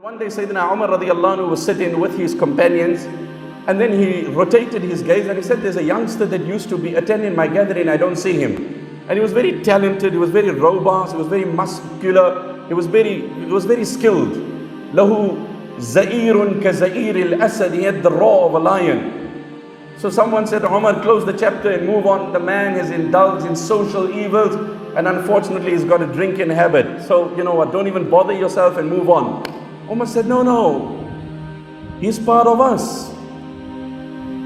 One day Sayyidina Umar radiallahu anhu was sitting with his companions, and then he rotated his gaze and he said, there's a youngster that used to be attending my gathering, I don't see him. And he was very talented, he was very robust, he was very muscular, he was very skilled. Lahu za'irun ka za'ir al-asad, he had the roar of a lion. So someone said, Umar, close the chapter and move on. The man has indulged in social evils and unfortunately he's got a drinking habit. So you know what, don't even bother yourself and move on. Umar said, no, he's part of us.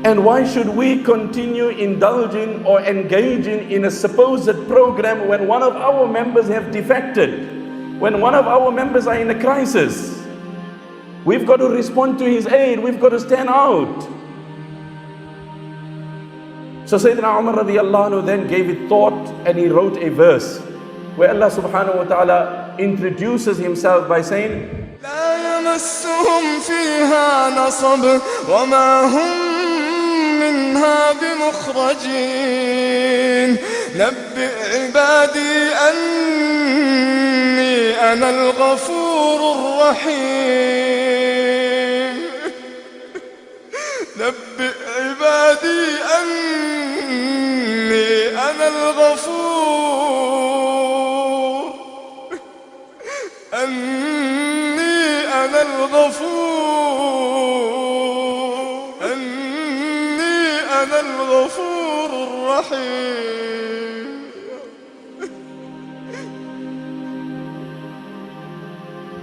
And why should we continue indulging or engaging in a supposed program when one of our members have defected? When one of our members are in a crisis? We've got to respond to his aid, we've got to stand out. So Sayyidina Umar radiallahu anhu then gave it thought and he wrote a verse where Allah subhanahu wa ta'ala introduces himself by saying, لا يمسهم فيها نصب وما هم منها بمخرجين نبئ عبادي أني أنا الغفور الرحيم نبئ عبادي أني أنا الغفور أنا الغفور الرحيم.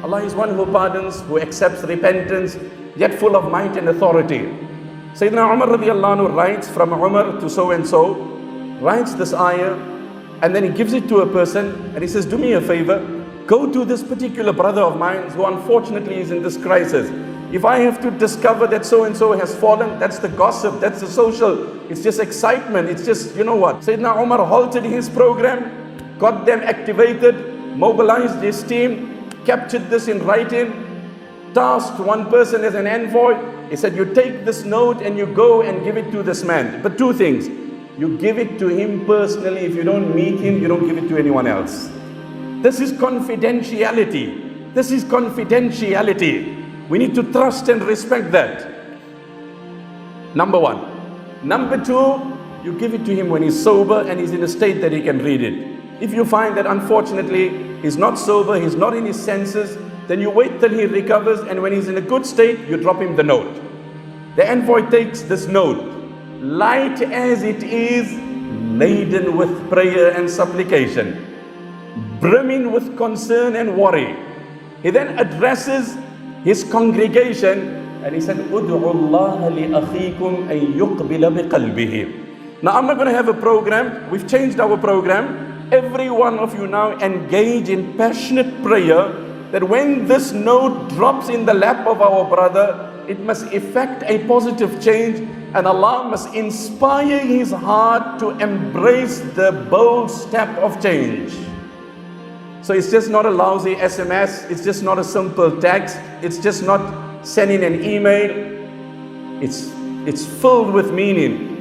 Allah is one who pardons, who accepts repentance, yet full of might and authority. Sayyidina Umar radiallahu anhu writes from Umar to so and so, writes this ayah, and then he gives it to a person and he says, do me a favor, go to this particular brother of mine who unfortunately is in this crisis. If I have to discover that so and so has fallen, that's the gossip, that's the social, it's just excitement, it's just, you know what. Sayyidina Umar halted his program, got them activated, mobilized his team, captured this in writing, tasked one person as an envoy. He said, you take this note and you go and give it to this man. But two things, you give it to him personally. If you don't meet him, you don't give it to anyone else. This is confidentiality. This is confidentiality. We need to trust and respect that. Number one. Number two, you give it to him when he's sober and he's in a state that he can read it. If you find that unfortunately he's not sober, he's not in his senses, then you wait till he recovers, and when he's in a good state, you drop him the note. The envoy takes this note, light as it is, laden with prayer and supplication, brimming with concern and worry. He then addresses his congregation and he said, Ud'u Allah li akhikum an yuqbila biqalbihi. Now I'm not going to have a program. We've changed our program. Every one of you now engage in passionate prayer that when this note drops in the lap of our brother, it must effect a positive change, and Allah must inspire his heart to embrace the bold step of change. So it's just not a lousy SMS, it's just not a simple text, it's just not sending an email, it's filled with meaning.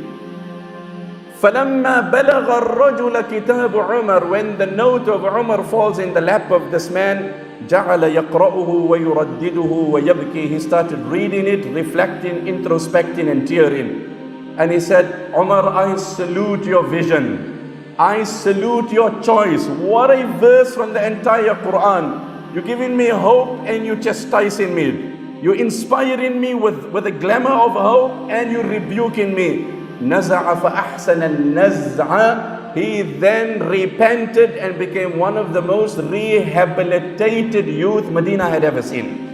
فَلَمَّا بَلَغَ الرَّجُلَ كِتَابُ عُمَرَ, when the note of Umar falls in the lap of this man, جَعَلَ يَقْرَأُهُ وَيُرَدِّدُهُ وَيَبْكِي, he started reading it, reflecting, introspecting and tearing. And he said, Umar, I salute your vision. I salute your choice. What a verse from the entire Quran. You're giving me hope and you're chastising me. You're inspiring me with a glamour of hope and you're rebuking me. نَزَعَ فَأَحْسَنَ النَّزْعَ, he then repented and became one of the most rehabilitated youth Medina had ever seen.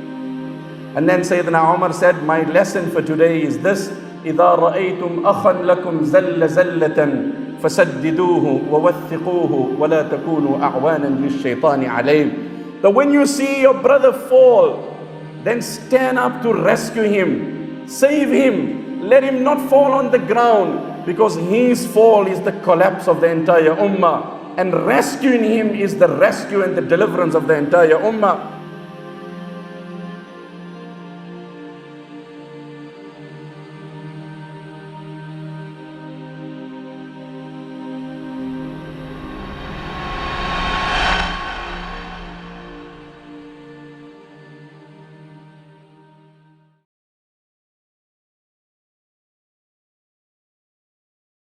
And then Sayyidina Umar said, my lesson for today is this: إِذَا رَأَيْتُمْ أَخًا لَكُمْ زَلَّ زَلَّةً فَسَدِّدُوهُ وَوَثِّقُوهُ وَلَا تَكُونُوا أَعْوَانًا لِلشَّيْطَانِ عَلَيْهِ. That when you see your brother fall, then stand up to rescue him, save him. Let him not fall on the ground, because his fall is the collapse of the entire ummah, and rescuing him is the rescue and the deliverance of the entire ummah.